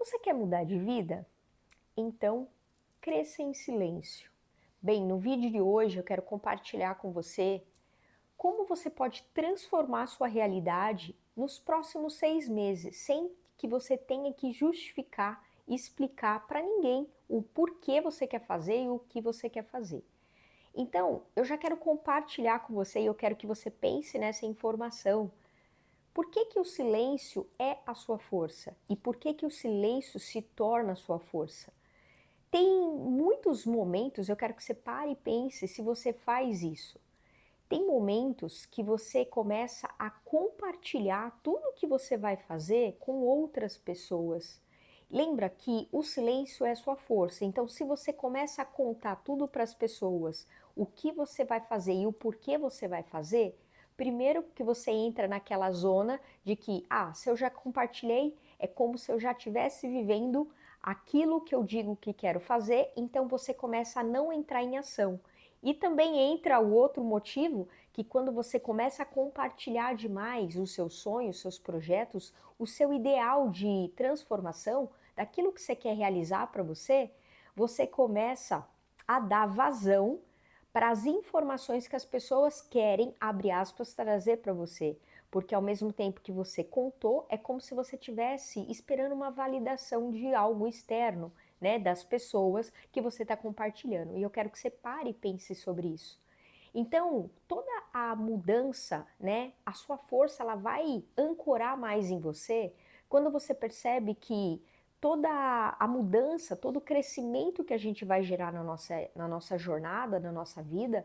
Você quer mudar de vida? Então, cresça em silêncio. Bem, no vídeo de hoje eu quero compartilhar com você como você pode transformar sua realidade nos próximos 6 meses, sem que você tenha que justificar e explicar para ninguém o porquê você quer fazer e o que você quer fazer. Então, eu já quero compartilhar com você e eu quero que você pense nessa informação. Por que que o silêncio é a sua força? E por que que o silêncio se torna a sua força? Tem muitos momentos, eu quero que você pare e pense se você faz isso. Tem momentos que você começa a compartilhar tudo que você vai fazer com outras pessoas. Lembra que o silêncio é sua força, então se você começa a contar tudo para as pessoas, o que você vai fazer e o porquê você vai fazer, primeiro que você entra naquela zona de que, se eu já compartilhei, é como se eu já estivesse vivendo aquilo que eu digo que quero fazer, então você começa a não entrar em ação. E também entra o outro motivo, que quando você começa a compartilhar demais os seus sonhos, seus projetos, o seu ideal de transformação, daquilo que você quer realizar para você, você começa a dar vazão para as informações que as pessoas querem, abre aspas, trazer para você. Porque ao mesmo tempo que você contou, é como se você estivesse esperando uma validação de algo externo, né, das pessoas que você está compartilhando. E eu quero que você pare e pense sobre isso. Então, toda a mudança, né, a sua força, ela vai ancorar mais em você quando você percebe que toda a mudança, todo o crescimento que a gente vai gerar na nossa jornada, na nossa vida,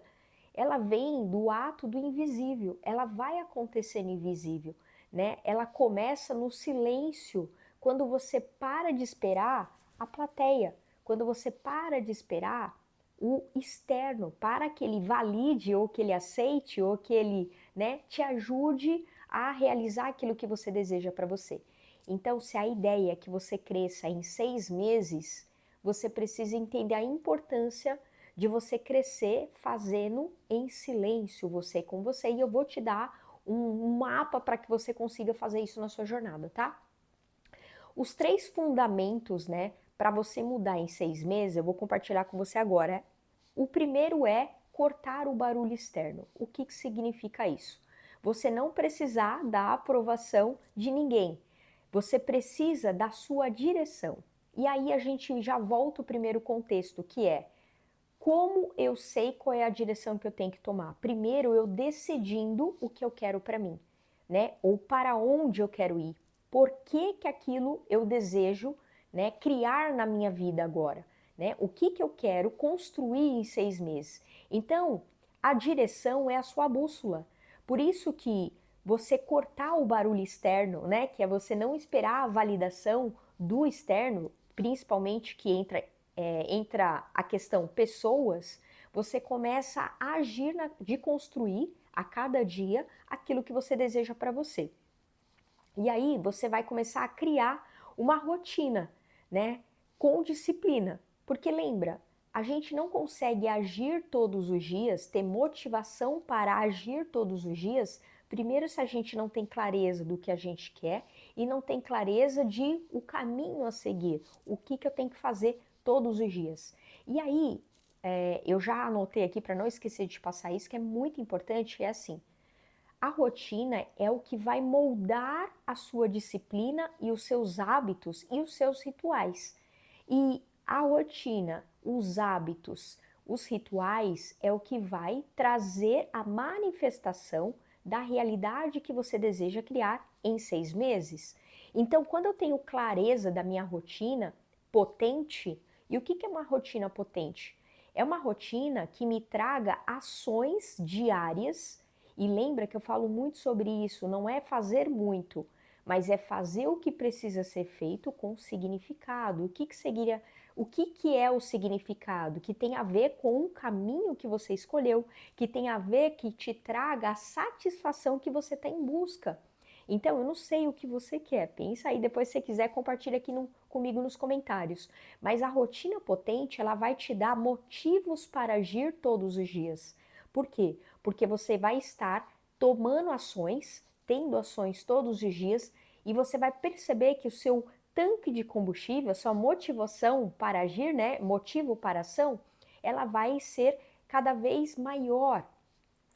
ela vem do ato do invisível, ela vai acontecer no invisível, né? Ela começa no silêncio, quando você para de esperar a plateia, quando você para de esperar o externo, para que ele valide ou que ele aceite ou que ele, né, te ajude a realizar aquilo que você deseja para você. Então, se a ideia é que você cresça em 6 meses, você precisa entender a importância de você crescer fazendo em silêncio, você com você, e eu vou te dar um mapa para que você consiga fazer isso na sua jornada, tá? Os 3 fundamentos, né, para você mudar em 6 meses, eu vou compartilhar com você agora. O primeiro é cortar o barulho externo. O que significa isso? Você não precisar da aprovação de ninguém. Você precisa da sua direção. E aí a gente já volta ao primeiro contexto, que é como eu sei qual é a direção que eu tenho que tomar? Primeiro, eu decidindo o que eu quero para mim, né? Ou para onde eu quero ir. Por que que aquilo eu desejo, né, criar na minha vida agora, né? O que que eu quero construir em 6 meses? Então, a direção é a sua bússola. Por isso que você cortar o barulho externo, né, que é você não esperar a validação do externo, principalmente que entra a questão pessoas, você começa a agir de construir a cada dia aquilo que você deseja para você. E aí você vai começar a criar uma rotina, né, com disciplina. Porque lembra, a gente não consegue agir todos os dias, ter motivação para agir todos os dias, primeiro se a gente não tem clareza do que a gente quer e não tem clareza de o caminho a seguir, o que eu tenho que fazer todos os dias. E aí, eu já anotei aqui para não esquecer de passar isso, que é muito importante, é assim, a rotina é o que vai moldar a sua disciplina e os seus hábitos e os seus rituais. E a rotina, os hábitos, os rituais é o que vai trazer a manifestação da realidade que você deseja criar em 6 meses. Então, quando eu tenho clareza da minha rotina potente, e o que é uma rotina potente? É uma rotina que me traga ações diárias. E lembra que eu falo muito sobre isso, não é fazer muito, mas é fazer o que precisa ser feito com significado. O que é o significado? Que tem a ver com o caminho que você escolheu, que tem a ver que te traga a satisfação que você está em busca. Então, eu não sei o que você quer, pensa aí, depois se você quiser compartilha aqui comigo nos comentários. Mas a rotina potente, ela vai te dar motivos para agir todos os dias. Por quê? Porque você vai estar tomando ações, tendo ações todos os dias e você vai perceber que o seu tanque de combustível, a sua motivação para agir, né, motivo para ação, ela vai ser cada vez maior.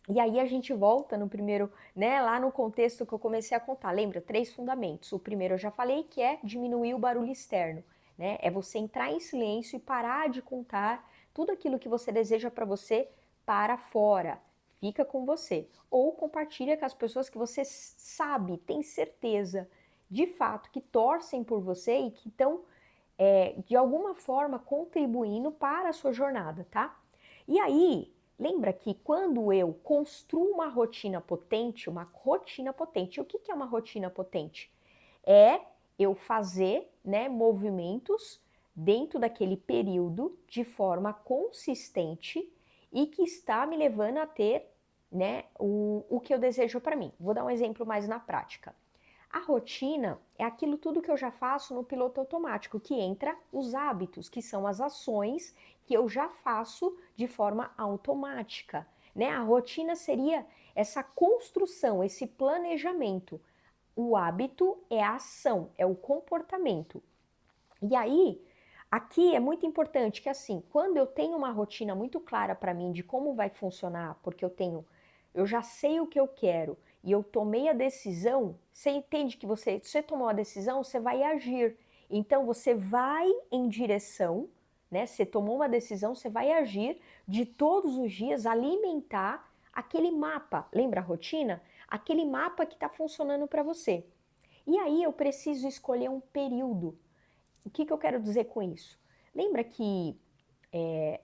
E aí a gente volta no primeiro, né, lá no contexto que eu comecei a contar. Lembra? 3 fundamentos. O primeiro eu já falei, que é diminuir o barulho externo, né? É você entrar em silêncio e parar de contar tudo aquilo que você deseja para você para fora. Fica com você. Ou compartilha com as pessoas que você sabe, tem certeza, de fato, que torcem por você e que estão, de alguma forma, contribuindo para a sua jornada, tá? E aí, lembra que quando eu construo uma rotina potente, o que é uma rotina potente? É eu fazer, né, movimentos dentro daquele período de forma consistente e que está me levando a ter, né, o que eu desejo para mim. Vou dar um exemplo mais na prática. A rotina é aquilo tudo que eu já faço no piloto automático, que entra os hábitos, que são as ações que eu já faço de forma automática, né? A rotina seria essa construção, esse planejamento. O hábito é a ação, é o comportamento. E aí, aqui é muito importante que assim, quando eu tenho uma rotina muito clara para mim de como vai funcionar, porque eu já sei o que eu quero e eu tomei a decisão, você entende que você tomou a decisão, você vai agir. Então você vai em direção, né? Você tomou uma decisão, você vai agir de todos os dias alimentar aquele mapa. Lembra a rotina? Aquele mapa que está funcionando para você. E aí eu preciso escolher um período. O que eu quero dizer com isso? Lembra que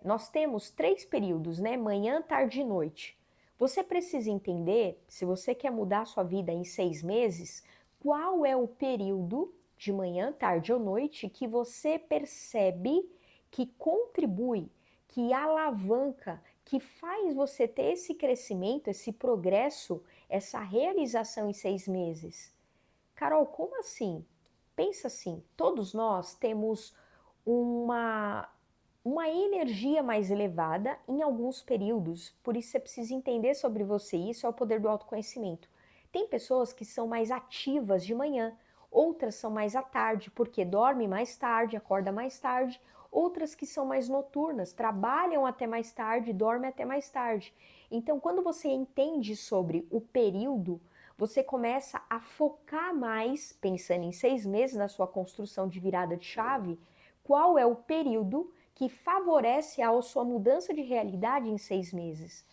nós temos 3 períodos, né? Manhã, tarde e noite. Você precisa entender, se você quer mudar a sua vida em 6 meses, qual é o período de manhã, tarde ou noite que você percebe que contribui, que alavanca, que faz você ter esse crescimento, esse progresso, essa realização em 6 meses. Carol, como assim? Pensa assim, todos nós temos uma, uma energia mais elevada em alguns períodos, por isso você precisa entender sobre você, isso é o poder do autoconhecimento. Tem pessoas que são mais ativas de manhã, outras são mais à tarde, porque dorme mais tarde, acorda mais tarde, outras que são mais noturnas, trabalham até mais tarde, dormem até mais tarde. Então, quando você entende sobre o período, você começa a focar mais, pensando em 6 meses na sua construção de virada de chave, qual é o período que favorece a sua mudança de realidade em 6 meses.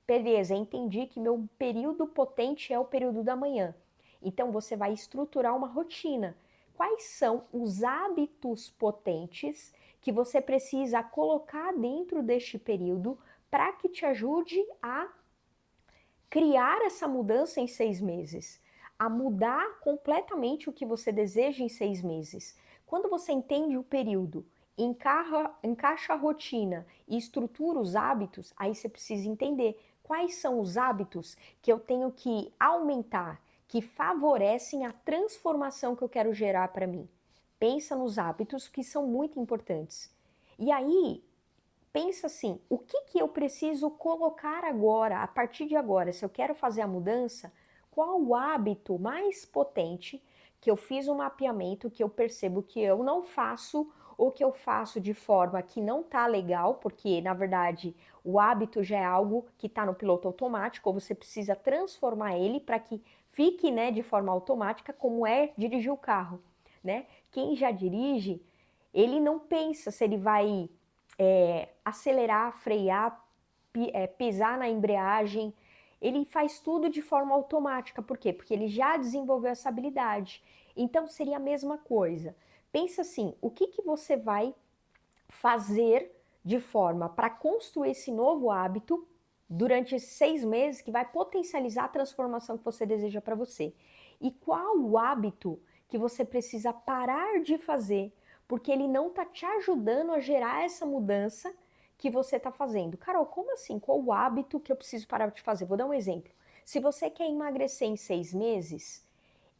Beleza, entendi que meu período potente é o período da manhã. Então você vai estruturar uma rotina. Quais são os hábitos potentes que você precisa colocar dentro deste período para que te ajude a criar essa mudança em 6 meses, a mudar completamente o que você deseja em 6 meses. Quando você entende o período, encaixa a rotina e estrutura os hábitos, aí você precisa entender quais são os hábitos que eu tenho que aumentar, que favorecem a transformação que eu quero gerar para mim. Pensa nos hábitos que são muito importantes. E aí, pensa assim, o que eu preciso colocar agora, a partir de agora, se eu quero fazer a mudança, qual o hábito mais potente que eu fiz um mapeamento, que eu percebo que eu não faço ou que eu faço de forma que não tá legal, porque na verdade o hábito já é algo que está no piloto automático, ou você precisa transformar ele para que fique, né, de forma automática, como é dirigir o carro, né? Quem já dirige, ele não pensa se ele vai acelerar, frear, pisar na embreagem. Ele faz tudo de forma automática. Por quê? Porque ele já desenvolveu essa habilidade. Então seria a mesma coisa. Pensa assim, o que você vai fazer de forma para construir esse novo hábito durante esses 6 meses que vai potencializar a transformação que você deseja para você? E qual o hábito que você precisa parar de fazer porque ele não está te ajudando a gerar essa mudança que você está fazendo? Carol, como assim? Qual o hábito que eu preciso parar de fazer? Vou dar um exemplo. Se você quer emagrecer em 6 meses,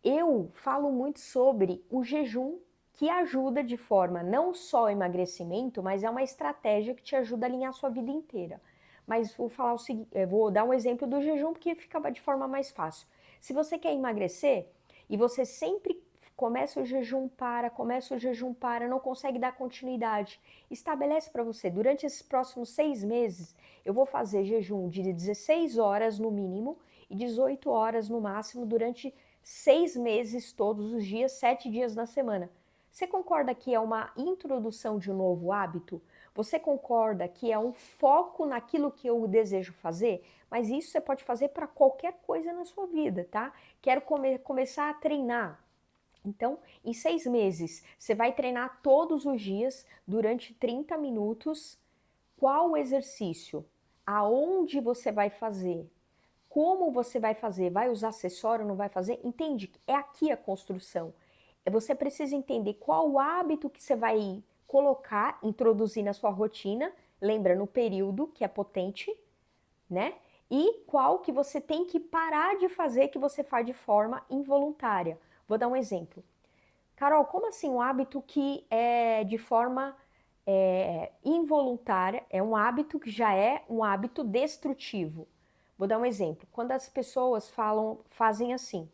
eu falo muito sobre o jejum, que ajuda de forma não só ao emagrecimento, mas é uma estratégia que te ajuda a alinhar a sua vida inteira. Mas vou falar o seguinte, vou dar um exemplo do jejum porque fica de forma mais fácil. Se você quer emagrecer e você sempre começa o jejum, começa o jejum, não consegue dar continuidade. Estabelece para você, durante esses próximos 6 meses, eu vou fazer jejum de 16 horas no mínimo e 18 horas no máximo durante 6 meses, todos os dias, 7 dias na semana. Você concorda que é uma introdução de um novo hábito? Você concorda que é um foco naquilo que eu desejo fazer? Mas isso você pode fazer para qualquer coisa na sua vida, tá? Quero começar a treinar. Então, em 6 meses, você vai treinar todos os dias durante 30 minutos. Qual o exercício? Aonde você vai fazer? Como você vai fazer? Vai usar acessório, não vai fazer? Entende? É aqui a construção. Você precisa entender qual o hábito que você vai colocar, introduzir na sua rotina, lembra, no período, que é potente, né? E qual que você tem que parar de fazer, que você faz de forma involuntária. Vou dar um exemplo. Carol, como assim um hábito que é de forma involuntária, é um hábito que já é um hábito destrutivo? Vou dar um exemplo. Quando as pessoas fazem assim,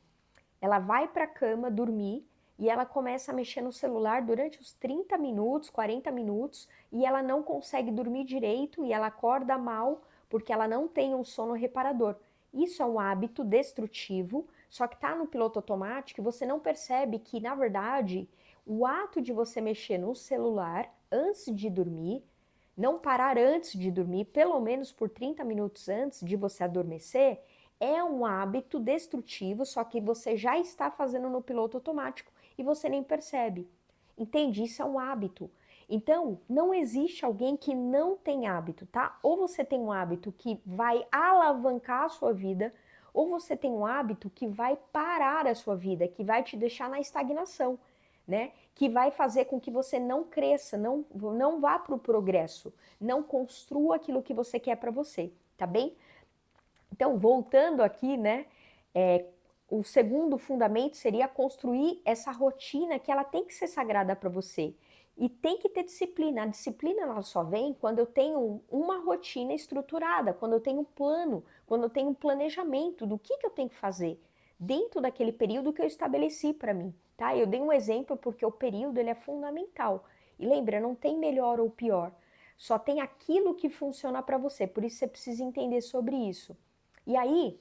ela vai para a cama dormir e ela começa a mexer no celular durante os 30 minutos, 40 minutos e ela não consegue dormir direito e ela acorda mal porque ela não tem um sono reparador. Isso é um hábito destrutivo, só que está no piloto automático e você não percebe que, na verdade, o ato de você mexer no celular antes de dormir, não parar antes de dormir, pelo menos por 30 minutos antes de você adormecer, é um hábito destrutivo, só que você já está fazendo no piloto automático e você nem percebe. Entende? Isso é um hábito. Então, não existe alguém que não tem hábito, tá? Ou você tem um hábito que vai alavancar a sua vida, ou você tem um hábito que vai parar a sua vida, que vai te deixar na estagnação, né? Que vai fazer com que você não cresça, não vá para o progresso, não construa aquilo que você quer para você, tá bem? Então, voltando aqui, né? O segundo fundamento seria construir essa rotina que ela tem que ser sagrada para você. E tem que ter disciplina. A disciplina ela só vem quando eu tenho uma rotina estruturada, quando eu tenho um plano, quando eu tenho um planejamento do que eu tenho que fazer dentro daquele período que eu estabeleci para mim, tá? Eu dei um exemplo porque o período ele é fundamental. E lembra, não tem melhor ou pior. Só tem aquilo que funciona para você. Por isso você precisa entender sobre isso. E aí,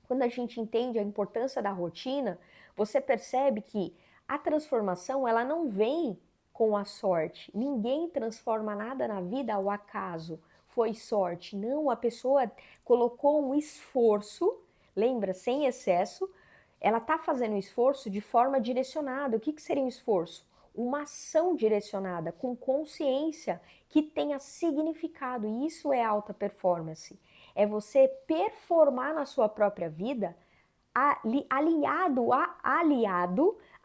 quando a gente entende a importância da rotina, você percebe que a transformação ela não vem com a sorte. Ninguém transforma nada na vida ao acaso. Foi sorte. Não, a pessoa colocou um esforço, lembra, sem excesso, ela está fazendo um esforço de forma direcionada. O que seria um esforço? Uma ação direcionada, com consciência, que tenha significado. E isso é alta performance. É você performar na sua própria vida aliado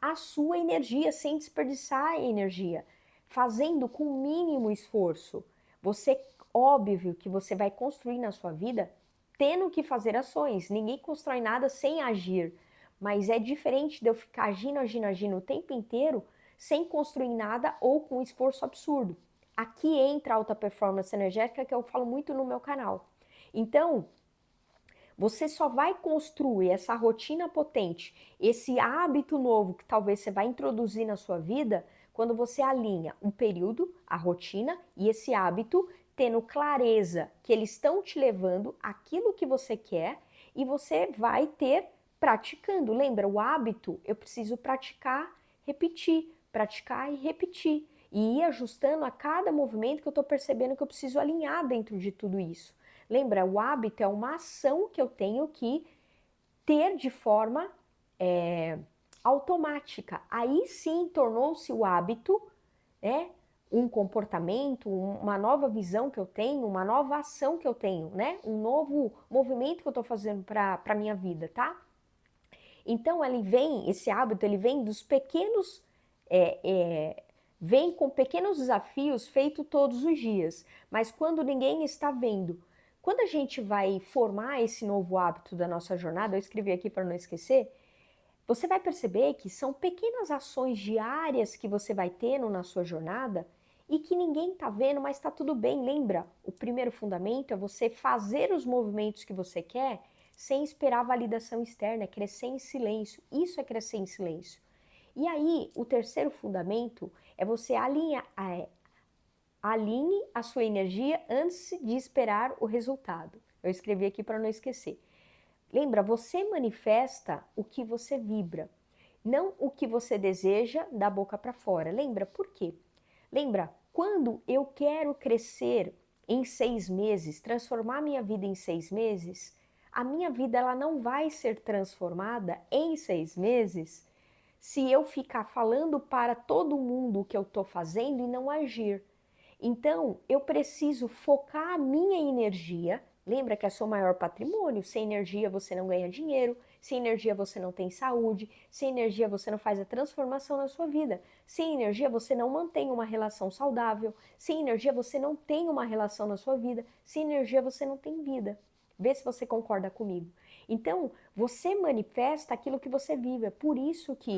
à sua energia, sem desperdiçar a energia, fazendo com o mínimo esforço. Você, óbvio que você vai construir na sua vida tendo que fazer ações. Ninguém constrói nada sem agir. Mas é diferente de eu ficar agindo o tempo inteiro sem construir nada ou com um esforço absurdo. Aqui entra a alta performance energética que eu falo muito no meu canal. Então, você só vai construir essa rotina potente, esse hábito novo que talvez você vai introduzir na sua vida, quando você alinha um período, a rotina e esse hábito, tendo clareza que eles estão te levando àquilo que você quer e você vai ter praticando. Lembra, o hábito eu preciso praticar e repetir. E ir ajustando a cada movimento que eu estou percebendo que eu preciso alinhar dentro de tudo isso. Lembra, o hábito é uma ação que eu tenho que ter de forma automática. Aí sim tornou-se o hábito, né? Um comportamento, uma nova visão que eu tenho, uma nova ação que eu tenho, né? Um novo movimento que eu estou fazendo para a minha vida, tá? Então esse hábito, ele vem dos pequenos, vem com pequenos desafios feitos todos os dias, mas quando ninguém está vendo, quando a gente vai formar esse novo hábito da nossa jornada, eu escrevi aqui para não esquecer, você vai perceber que são pequenas ações diárias que você vai tendo na sua jornada e que ninguém está vendo, mas está tudo bem. Lembra, o primeiro fundamento é você fazer os movimentos que você quer sem esperar validação externa, é crescer em silêncio. Isso é crescer em silêncio. E aí, o terceiro fundamento é você alinhe a sua energia antes de esperar o resultado. Eu escrevi aqui para não esquecer. Lembra, você manifesta o que você vibra, não o que você deseja da boca para fora. Lembra por quê? Lembra, quando eu quero crescer em 6 meses, transformar minha vida em 6 meses, a minha vida ela não vai ser transformada em 6 meses se eu ficar falando para todo mundo o que eu estou fazendo e não agir. Então, eu preciso focar a minha energia. Lembra que é seu maior patrimônio. Sem energia você não ganha dinheiro, sem energia você não tem saúde, sem energia você não faz a transformação na sua vida. Sem energia você não mantém uma relação saudável, sem energia você não tem uma relação na sua vida, sem energia você não tem vida. Vê se você concorda comigo. Então, você manifesta aquilo que você vive. É por isso que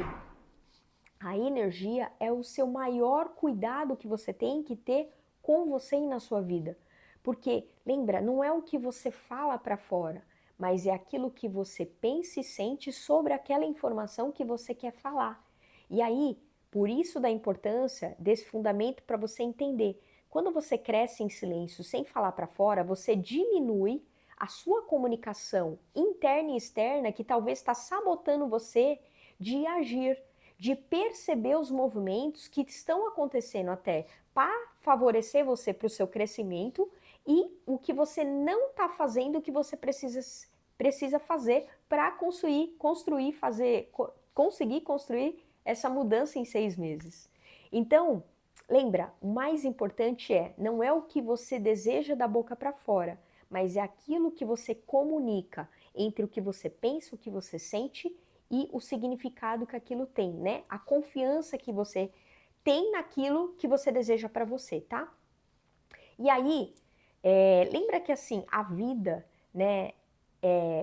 a energia é o seu maior cuidado que você tem que ter com você e na sua vida. Porque, lembra, não é o que você fala para fora, mas é aquilo que você pensa e sente sobre aquela informação que você quer falar. E aí, por isso da importância desse fundamento para você entender. Quando você cresce em silêncio, sem falar para fora, você diminui a sua comunicação interna e externa que talvez está sabotando você de agir, de perceber os movimentos que estão acontecendo até para favorecer você para o seu crescimento e o que você não está fazendo, o que você precisa fazer para conseguir construir essa mudança em 6 meses. Então, lembra, o mais importante não é o que você deseja da boca para fora, mas é aquilo que você comunica entre o que você pensa, o que você sente e o significado que aquilo tem, né? A confiança que você tem naquilo que você deseja para você, tá? E aí, lembra que assim, a vida, né,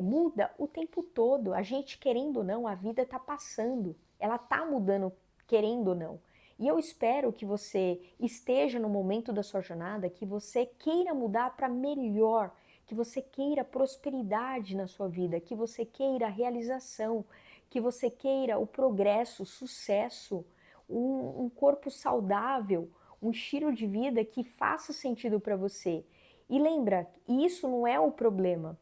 muda o tempo todo. A gente, querendo ou não, a vida tá passando. Ela tá mudando, querendo ou não. E eu espero que você esteja no momento da sua jornada, que você queira mudar para melhor, que você queira prosperidade na sua vida, que você queira realização, que você queira o progresso, o sucesso, um corpo saudável, um estilo de vida que faça sentido para você. E lembra, isso não é o problema,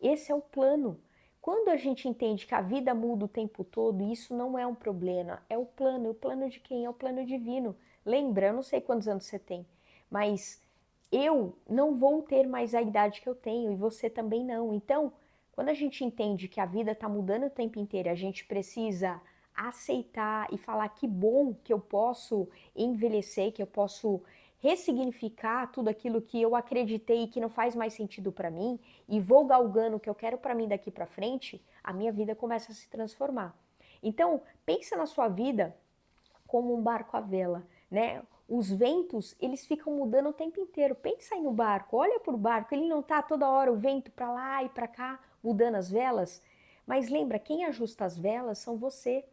esse é o plano. Quando a gente entende que a vida muda o tempo todo, isso não é um problema, é o plano. E o plano de quem? É o plano divino. Lembra, eu não sei quantos anos você tem, mas eu não vou ter mais a idade que eu tenho e você também não. Então, quando a gente entende que a vida está mudando o tempo inteiro, a gente precisa aceitar e falar que bom que eu posso envelhecer, que eu posso ressignificar tudo aquilo que eu acreditei que não faz mais sentido para mim e vou galgando o que eu quero para mim daqui para frente, a minha vida começa a se transformar. Então, pensa na sua vida como um barco à vela, né? Os ventos, eles ficam mudando o tempo inteiro. Pensa aí no barco, olha pro barco, ele não tá toda hora o vento para lá e para cá, mudando as velas. Mas lembra, quem ajusta as velas são você.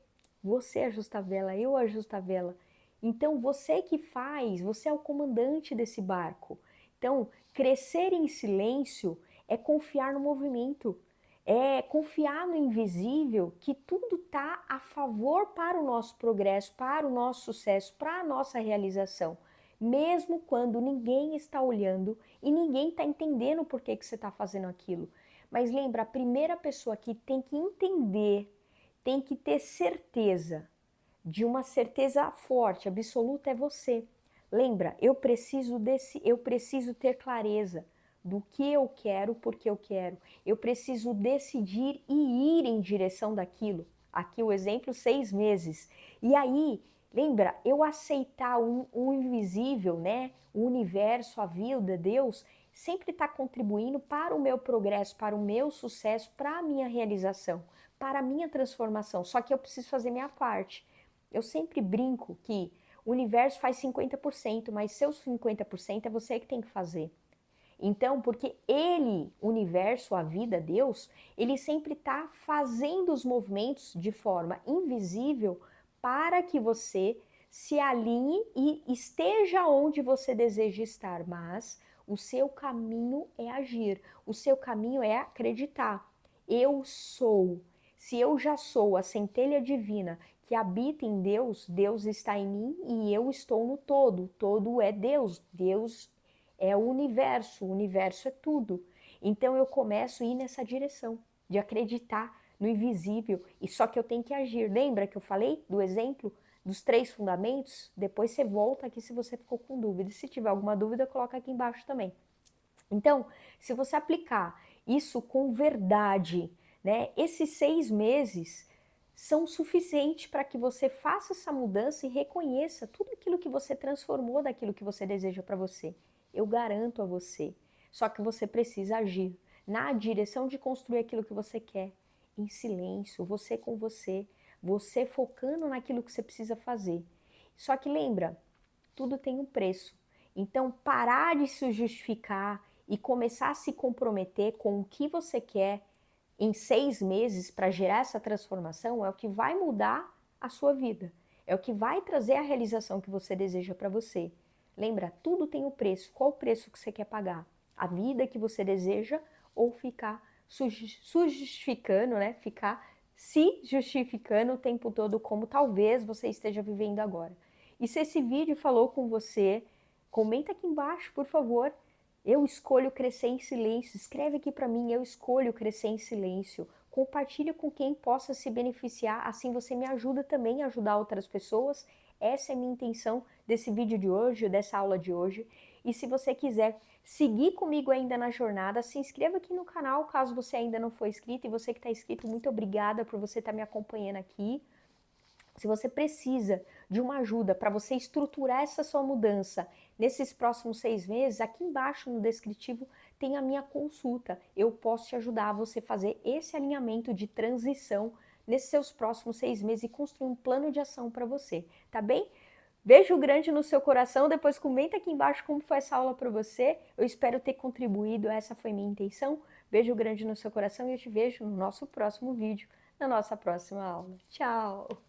Você ajusta a vela, eu ajusto a vela. Então você que faz, você é o comandante desse barco. Então, crescer em silêncio é confiar no movimento, é confiar no invisível, que tudo está a favor para o nosso progresso, para o nosso sucesso, para a nossa realização. Mesmo quando ninguém está olhando e ninguém está entendendo por que você está fazendo aquilo. Mas lembra, a primeira pessoa que tem que entender, tem que ter certeza, de uma certeza forte, absoluta, é você. Lembra, eu preciso ter clareza do que eu quero, porque eu quero. Eu preciso decidir e ir em direção daquilo. Aqui o exemplo, 6 meses. E aí, lembra, eu aceitar o invisível, né? O universo, a vida, Deus, sempre está contribuindo para o meu progresso, para o meu sucesso, para a minha realização, para a minha transformação. Só que eu preciso fazer minha parte. Eu sempre brinco que o universo faz 50%, mas seus 50% é você que tem que fazer. Então, porque ele, o universo, a vida, Deus, ele sempre está fazendo os movimentos de forma invisível para que você se alinhe e esteja onde você deseja estar, mas o seu caminho é agir, o seu caminho é acreditar. Eu sou. Se eu já sou a centelha divina que habita em Deus, Deus está em mim e eu estou no todo. O todo é Deus, Deus é o universo é tudo. Então eu começo a ir nessa direção, de acreditar no invisível, e só que eu tenho que agir. Lembra que eu falei do exemplo dos 3 fundamentos? Depois você volta aqui se você ficou com dúvida. Se tiver alguma dúvida, coloca aqui embaixo também. Então, se você aplicar isso com verdade, né, esses 6 meses são suficientes para que você faça essa mudança e reconheça tudo aquilo que você transformou daquilo que você deseja para você. Eu garanto a você. Só que você precisa agir na direção de construir aquilo que você quer, em silêncio, você com você focando naquilo que você precisa fazer. Só que lembra, tudo tem um preço. Então, parar de se justificar e começar a se comprometer com o que você quer em 6 meses para gerar essa transformação é o que vai mudar a sua vida. É o que vai trazer a realização que você deseja para você. Lembra, tudo tem um preço. Qual o preço que você quer pagar? A vida que você deseja ou ficar justificando, né? Ficar se justificando o tempo todo como talvez você esteja vivendo agora. E se esse vídeo falou com você, comenta aqui embaixo, por favor. Eu escolho crescer em silêncio. Escreve aqui para mim, eu escolho crescer em silêncio. Compartilha com quem possa se beneficiar, assim você me ajuda também a ajudar outras pessoas. Essa é a minha intenção desse vídeo de hoje, dessa aula de hoje. E se você quiser seguir comigo ainda na jornada, se inscreva aqui no canal, caso você ainda não for inscrito. E você que está inscrito, muito obrigada por você estar me acompanhando aqui. Se você precisa de uma ajuda para você estruturar essa sua mudança nesses próximos 6 meses, aqui embaixo no descritivo tem a minha consulta. Eu posso te ajudar a você fazer esse alinhamento de transição nesses seus próximos 6 meses e construir um plano de ação para você, tá bem? Beijo grande no seu coração, depois comenta aqui embaixo como foi essa aula para você. Eu espero ter contribuído, essa foi minha intenção. Beijo grande no seu coração e eu te vejo no nosso próximo vídeo, na nossa próxima aula. Tchau!